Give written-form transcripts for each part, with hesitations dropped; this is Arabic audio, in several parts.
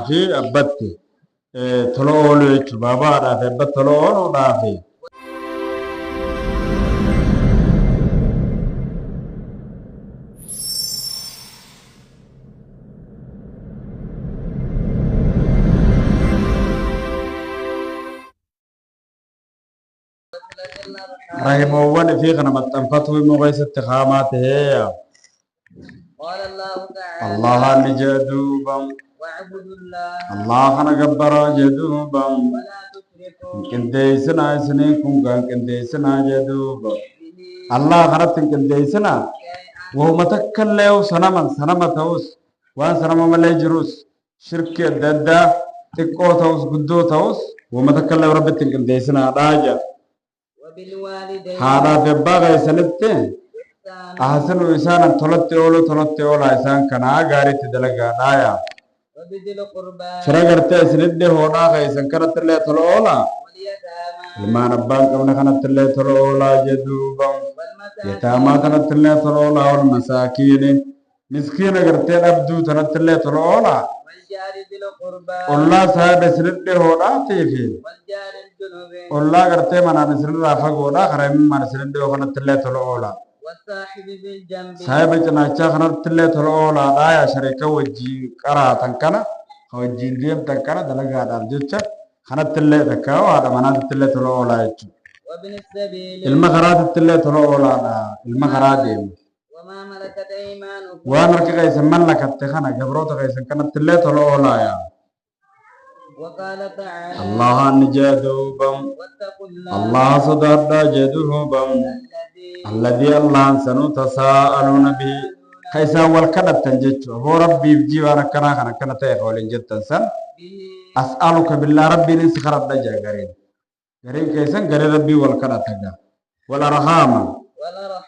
في أبت تلوه بابا في أبت تلوه في رحمه في غنمة فتوى مغيث اتخاماته قال الله تعالى الله نجدوبا واعبدوا الله الله خنا جبر جدوبا ولا تشركوا كنديسنا سنيكم كان كنديسنا جدوبا الله خرت كنديسنا وهو متكلم سنما توس وان سنما ملاجروس شرك ددا تقو توس قدو توس ومتكلم ربت كنديسنا راجا وبالوالدين هذا في باغي سنتين أحسن إنسان تلت أولو إنسان كنا غاري تدلقا دايا وبذي القربى شرقرت سنده هونا إنسان كانت اللي تلولا واليتامى لما نبان كنا كانت اللي تلولا جدوبا يتاما كانت اللي تلولا والمساكين مسكين غرتين أبدو كانت اللي تلولا والجار ذي القربى الله ساعد سنده هونا تيفي والجار الجنوب الله غرتين منا نسرد رافق هونا خرم منا سنده كانت اللي تلولا والصاحب بالجنب صاحب جناچا خنت تله تلولا دايا شريكه وجي قرا تنكنا وجي ديم تنكنا دلغا دال جچ خنت تله تكاو هذا منات تله تلولا يچ وابن السبيل المخرات تله تلولا المخرات وما ملكت ايمانكم وانرك كيس ملكت خنا جبروت كيس كانت تله تلولا يا وقال تعالى الله نجادوبم واتقوا الله صدر جدوبم الذي الله سنو تساءلون به كيسا والكدت تنجج هو ربي بجي وانا كنا تيقول جدا سن أسألك بالله ربي ننسي خرب دجا غرين كيسا غري ربي والكدت تنجا ولا رحاما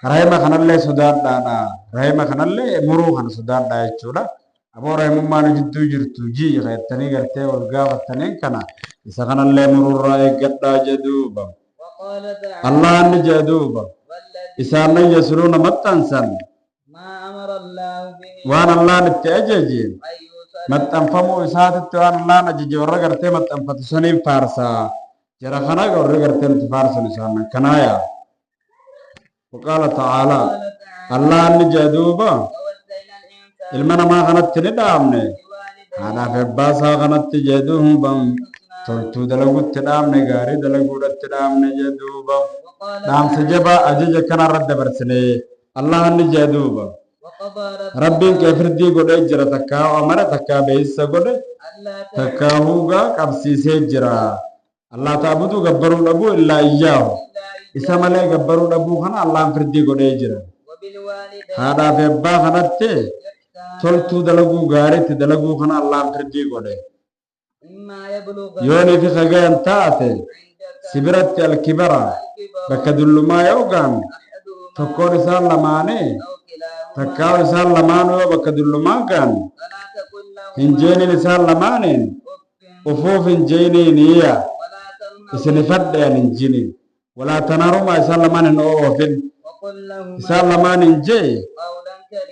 رحيما خنا اللي سداد دانا رحيما خنا اللي مرو خنا سداد دا يچولا أبو رحيما ما نجدو جرتو جي غيرتني غرتي والغافتنين كنا إسا خنا اللي مرو رأي قد جدوبا وقال تعالى الله نجدوبا إسان يسرون متنسن ما أمر الله به وان الله نتأججين متنفمو إسات وان الله نجج ورغرتي متنفت سنين فارسا جرى خناق ورغرتي متفارسا نسانا كنايا وقال تعالى الله نجدوبا المنا ما غنت ندامني أنا في باسا غنت جدوهم بم تلتو دلقو تدامني غاري دلقو تدامني جدوبا نعم سجبا أجج كان رد برسني الله نجدوبا ربي كيف ردي قد أجرى تكاو أمر تكا بيسا قد تكاهوغا قبسي سيجرى الله تعبدو قبرو الأبو إلا إياه إسا ملي قبرو الأبو خنا الله فردي قد أجرى هذا في أبا خنات تلتو دلقو غاري تدلقو خنا الله فردي قد يوني في خغان تاتي سبرت الكبرى بكدل ما يوغان تكون إسان لماني تكاو إسان لمانو بكدل ما كان هنجين إسان لمانين وفوف هنجيني نيا إسان فدين هنجيني ولا تنارما إسان لمانين أوفين إسان لمانين جي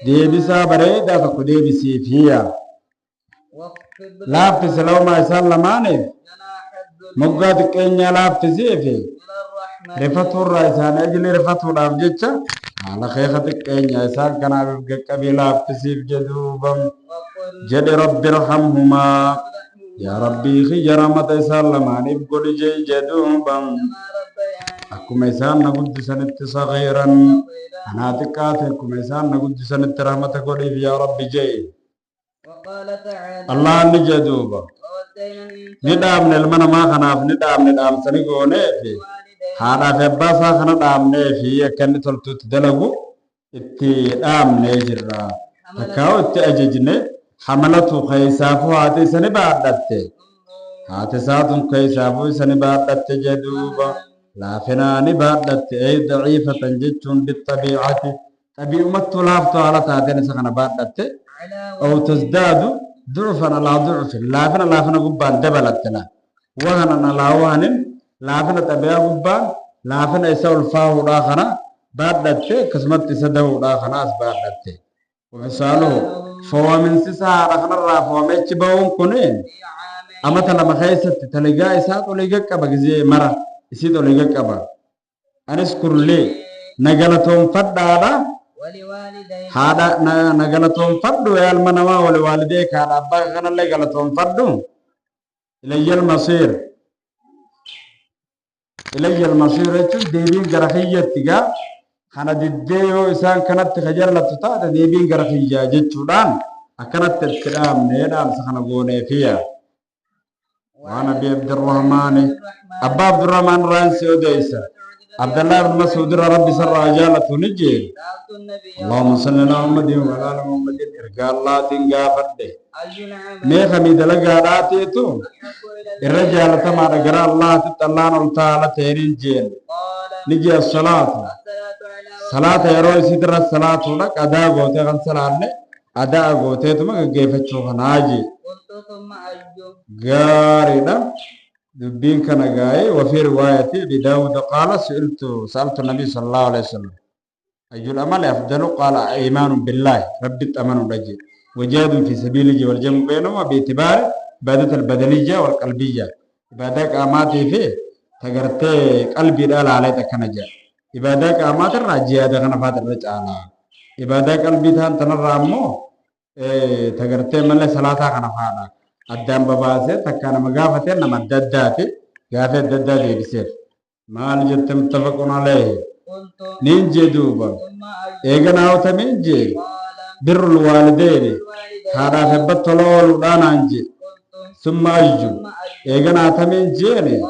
دي بسا بريدة فكو دي بسي فيها لافتس لو ما إسان لمانين مقاد كينيا لافتسي في رفتو الرئيسان أجل رفتو الأفجيتش على خيخة كينيا إسان كان قبيلة لافتسي جدوبا جد رب ارحمهما يا ربي خي رحمة إسان لماني بقول جي جدوبا أكم إسان نقود سنت صغيرا أنا تكاتكم إسان نقود سنت رحمة قولي يا ربي جي الله نجدوبا ندام نلمنا ما خناف ندام سنقونه في هذا في باسا خنا دام في كن تلتوت دلغو اتدام نجرا تكاو تأججني حملته خيسافو هاتي سني بعدت هاتي ساتم خيسافو سني بعدت جدوبا لا فناني بعدت أي ضعيفة جتون بالطبيعة طبيعة لافتو على تاتين سخنا بعدت أو تزداد ضعفا على ضعف لا فنا قبان دبلتنا وهنا لا وهن لا فنا تبيع قبان لا فنا يسول فاو داخنا بعدت كسمت سدو داخنا بعدت وفصاله فومن سسا رخنا را فومچ باون كونين في عام أما تلما خيست تلقى إسات ولقى كبا جزي مرة إسيت ولقى كبا أنسكر لي نقلتهم فدادا ولوالديه هذا نقلتهم فدو يا المنوا ولوالديك هذا أبا غنا اللي قلتهم فدو إلي المصير إلي المصير يتشو ديبين قرخية تيغا خانا ديديو إسان كانت تخجر لتطاعت ديبين قرخية جتشو دان أكانت تتكلام نيدان سخنا قوني فيها وأنا أبي عبد الرحمن أبا عبد الرحمن رانسي وديسا عبد الله بن مسعود ربي سر عجالة نجي سألت النبي اللهم صل على محمد وعلى آل محمد إرقى الله تنقافت دي أي العمل ميخا ميدلقا راتيتو أحب إلى الرجال تما رقرا الله تتلان وتعالى تيرين جين قال نجي الصلاة الصلاة على صلاة يروي سيدر الصلاة لك أداء قوتي غن صلاة أداء قوتي تما كيفت شوخنا ناجي قلت ثم أي غارنا دبين كان جاي وفي رواية لداود قال سألت النبي صلى الله عليه وسلم أي الأمل أفضل قال إيمان بالله رب الأمن رجل وجاهد في سبيله والجمع بينهما باعتبار عبادة البدنية والقلبية عبادة قامات فيه تقرت قلبي دال عليه تكنجا عبادة قامات الرجية دخنا فات الرجال عبادة قلبي تان تنرامو تقرت من صلاة خنا فانا أدام بباسه تكان مغافته نما دداتي غافه دداتي بيسير مال جت متفقون عليه قلت نينجي دوبا ثم أي ايغناو تمنجي قال بر الوالدين الوالدين هذا فبتلول دانانجي قلت ثم ايجو ثم أي ايغنا تمنجي قال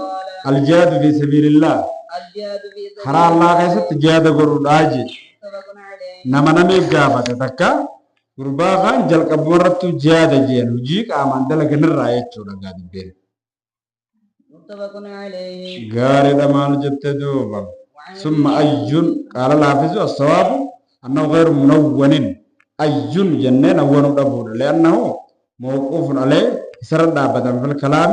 الجهاد في سبيل الله الجهاد في سبيل خرا الله كيست جهاد غروداجي متفق عليه نما نمي غافته تكا غربا خان جل قبرت جهاد جين وجيك امان دلك نرا يچو دغاد بير متفق عليه غاري دمان جت دوبا وعن ثم أيون قال الحافظ الصواب أنه غير منون أيون جنين أول دبور لأنه موقوف عليه سرد أبدا في الكلام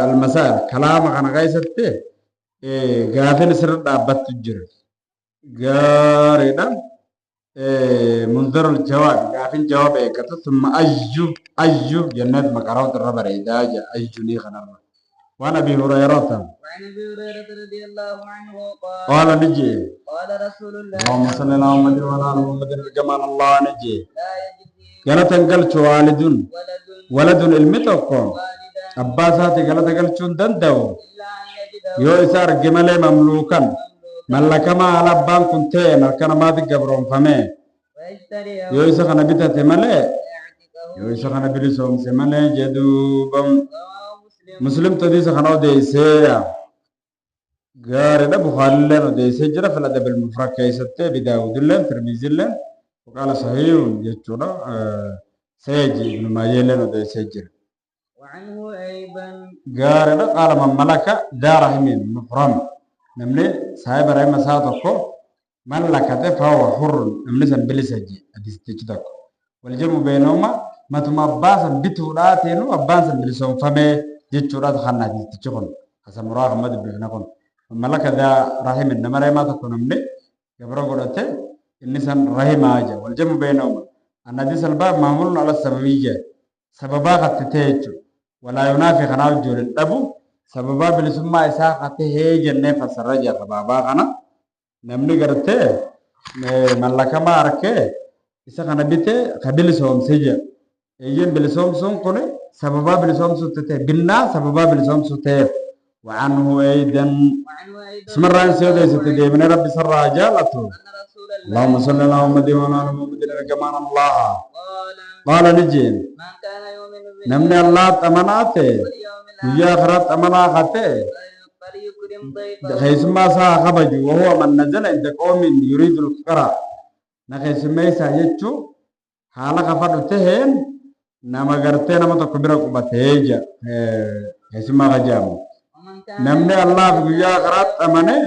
المسائل كلام عن غيثته غافل سرد أبدا تجر غارنا منظر الجواب غافل جواب كتب ثم أيو جنات مقراوة الربر إداجة أيوني خنرا وأنا أبي هريرة وعن ابي هريره رضي الله عنه قال قال نجي قال رسول الله اللهم صل على محمد وعلى ال محمد كما الله نجي لا يجزي غلط انقل والد ولد ولد المتوكو والدا اباسات غلط انقل دندو الا ان يجده يو اسار جمل مملوكا ملكما على بان كنت كان ما تقبرون فمي ويشتريه يو اسا كان بيتا ملي ويعتقه يو اسا كان بيلسوم سملي جدوبم رواه مسلم مسلم تديس كانوا ديسيا غير ده بخاري لنا ديسي جرا فلا ده بالمفرد كيسته بداود لنا ترمذي لنا وقال صحيح يجونا سيجي ابن ماجه لنا ديسي جرا وعنه ايضا غير ده قال من ملك دار رحمين مفرم نمني صاحب رحمه ساتكو ملكته فهو حر نمني سنبلسجي حديث تجدك والجمع بينهما ما تم عباس بتوراتينو عباس بلسون فمه جتورات خنا حديث تجكون حسن مراه محمد بن نكون ملك ذا رحم إنما رحمة تكون مني يبرو قرأته النسان رحم آجا والجمع بينهما أن حديث الباب معمول على السببية سببا قد تتهجو ولا ينافي خناو جول الأبو سببا بلسما إساء قد تهيجا نفس الرجع سببا خنا نمني قرأته ملك ما أركي إساء خنا بيته قبل سوم سجا إيجن بلسوم سوم كوني سببا بلسوم سوتته بنا سببا بلسوم سوتته وعنه أيضا وعنه ايضا اسم الرئيس سيدي ستدي من رب سر جالته ان رسول الله اللهم صل على محمد وعلى ال محمد كمان الله قال قال نجي من كان يؤمن بالله نمني الله تمناته واليوم الاخر ويا خرات تمناته فليكرم ضيفه خيس ما سا خبج وهو من نزل عند قوم يريد الفقراء نخيس ما يساجتو حالا خفرتهن نما غرتي نما تكبر قبتهجا خيس ما غجامو ومن كان نمني الله ويا خرات تمنه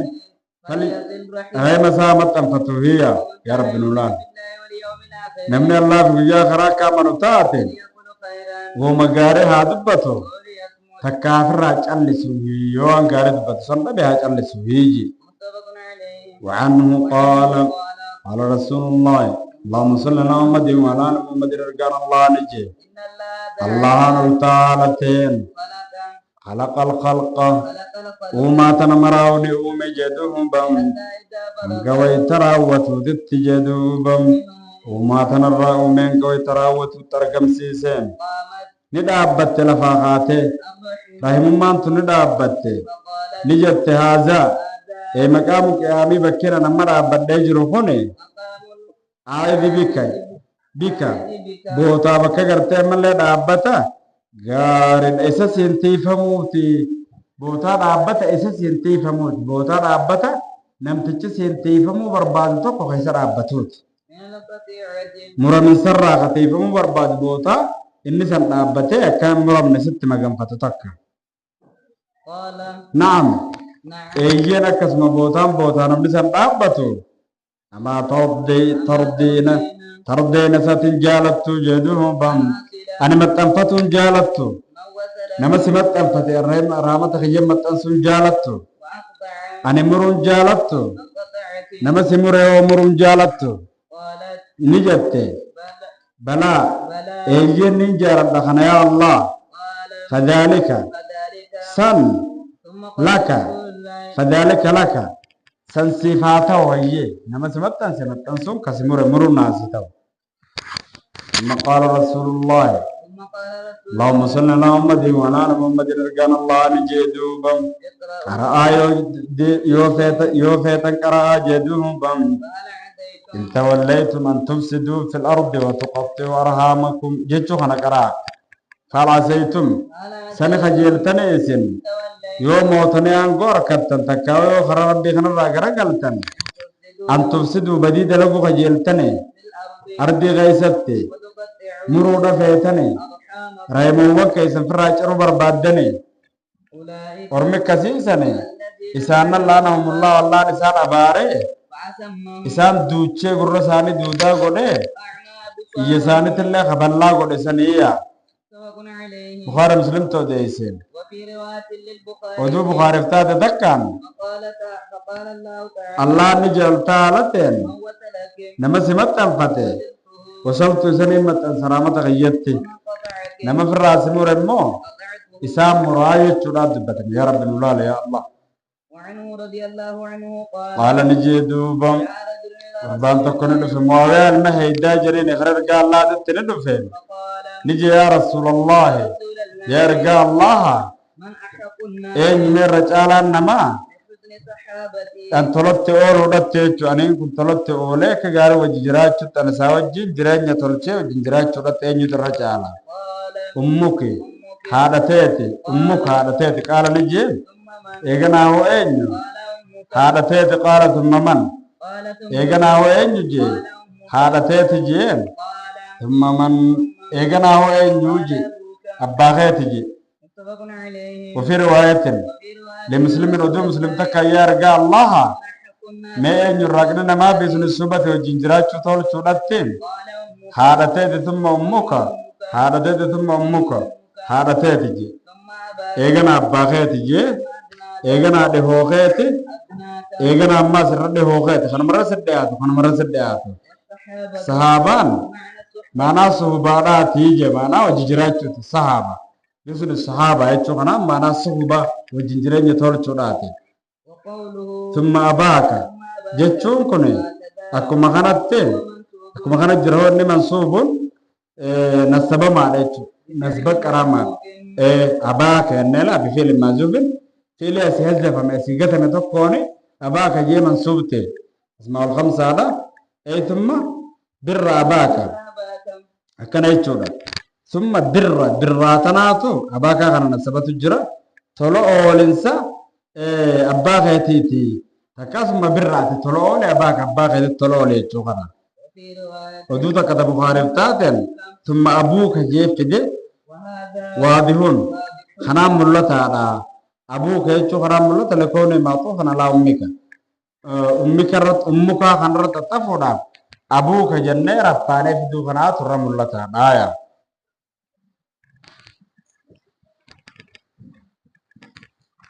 فليصل رحمه هاي مسامة تنفتوهية يا رب نولان بالله واليوم الاخر نمني الله بيجا خرا كامن تاتي يقول خيرا ومغاري هادبتو وليصمت تكافر راجل سوي يوان غاري دبت سنة بها راجل سويجي متفق عليه وعنه قال قال رسول الله اللهم صل على محمد وعلى آل محمد رجال الله نجي إن الله تعالى خلق الخلق خلق الخلق وما تنمراوني ومجدهم بم حتى إذا بلغ قوي تراوت ودت جدوبم وما تنرى ومن قوي تراوت ترقم سيسين قامت ندابت لفاقاته الرحم رحم ما انتو ندابت فقالت نجت هذا هذا اي مقام قيامي بكنا نمرا بدجر هوني مقام عايذ بك بك بك بوتا بك غرتي من له دابتا غارن اساس ينتيفموتي بوتا دابتا اساس ينتيفموت بوتا دابتا نمتچ سينتيفمو برباد تو كو خيسر دابتوت من القطيعة مرمي سرا خطيفمو برباد بوتا اني سن دابته كان مرم ست مغنفت تك قال نعم نعم ايينا كسم بوتا نمني سن دابتو اما تردين ساتن جالتو جدوهم بم أنا متنفتون جالتو نما سمت أنفتي الرحم رامة خيم متنسون جالتو وأقطع أنا مرون جالتو القطعة نما سمر مرون جالتو قالت نجت بلا بلى إيجين نجار دخنا يا الله قال فذلك فذلك سن ثم قال لك رسول الله فذلك لك سن صفاته وهي نما سمت سمتنسون كسمر مرون ناسيتو ثم قال رسول الله ثم قال رسول اللهم صل على محمد وعلى ال محمد رجال الله نجدوبم اقرأ قرأ يوفيت قرأ جدوبم فهل عسيتم إن توليتم أن تفسدوا في الأرض وتقطعوا أرحامكم جتشو خنا قرأ قال عسيتم فهل عسيتم سنة خجلتني اسم توليتم يوم موتني أنقور كتن تكاوي خرا ربي خنا راقرا قلتن أن تفسدوا بديد لغو خجلتني في الأرض أرضي غيستي وتقطعوا مرودة فيتني أرحامكم رايمو وكيس فراجرو بربادني أولئك ormi kasiisane الذين isaan laanahumullah wallaan isaan abaare فعسمهم isaan duuchee gurra isaanii duudaa godhe أعمى iyya isaaniitillee kaballaa godhe saniiyya متفق عليه bukaari muslimtu odeeysen وفي رواية للبخاري oduu bukaariif taate takkaan فقال الله تعالى allah ni jeeltaalateen من وسلك nama si maxxanfate وجدته wasaltu isanii maxxansaraamata kiyyatti ومن قطعك nama firraa si mure immoo قطعته isaan muraa jechuudhaaf dubbatan yaa rabbi nulaala yaa allah وعنه رضي الله عنه قال qaala ni jee duuba جاء رجل إلى gurbaan tokko ni dhufe muawiyaa ilma heeydaa jedheen ikra ergaa allaatitti ni dhufe فقال ni jee yaa rasuulallahi رسول الله yaa ergaa allaha من أحق الناس eenyume irra caalaan namaa بحسن صحابتي an tolotti ooluudhatte jechu aniin kun tolotti oolee akka gaarii wajji jiraachuutti an isaa wajjin jireenya tolchee wajjin jiraachuudhatte eenyutu irra caala قال ummuki أمك haadhateeti ummuka haadhateeti qaala ni jeen ثم من eeganaa hoo eenyu قال أمك haadhateeti qaala tumma man قال ثم eeganaa hoo eenyu jee قال أمك haadhateeti jeen قال tumma man eeganaa hoo eenyu je أبوك abbaa keeti je متفق عليه وفي رواية وفي رواية لمسلم ودو مسلم تكا يا رجال الله من أحق الناس ما أن الرجل ما بيزن السبت وجنجرات شطول شولتين قال أمك هذا تيت ثم أمك هذا تيت ثم أمك هذا تيت جي ثم أباك إيجانا أباخيت جي أدناك إيجانا دهوخيت أدناك إيجانا أما سر دهوخيت خنا مرة سدياتو خنا مرة سدياتو الصحابة صحابان معنى الصحبة معنا صحبانا تيجي معنا وجنجرات شوت صحابة يسون الصحابة يتشو خنا معنا صحبة وجنجرين يتول شولاتي وقوله ثم أباك ثم أباك jechuun kun akkuma kanatti ومنصوب akkuma kana jiroonni mansuubun nasabamaadha jechuudha nasba qaramaadha abaaka jennee laa bifiili maazubin fiili asii hazafame asii gatame tokkoon abaaka jee mansuubte asmaa'ul khamsaadha thumma birra abaaka أباك akkana jechuudha thumma birraa tanaatu abaaka kana nasabatu jira tolo oolinsa abbaa keetiiti akkasuma birraati tolo oole abbaa keetitti tolo oole jechuu kana وفي رواية oduu takka ta bukaariif taateen thumma abuuka jee fide وهذا waadihun kanaan mul'ataadha abuuka jechuu kanaan mul'ata lekoonii maaxuufan alaa ummika ummika irratti ummukaa kanarratti xaxafuudhaaf abuuka jennee raffaanee fiduu kanaatu irra mul'ataadha yaa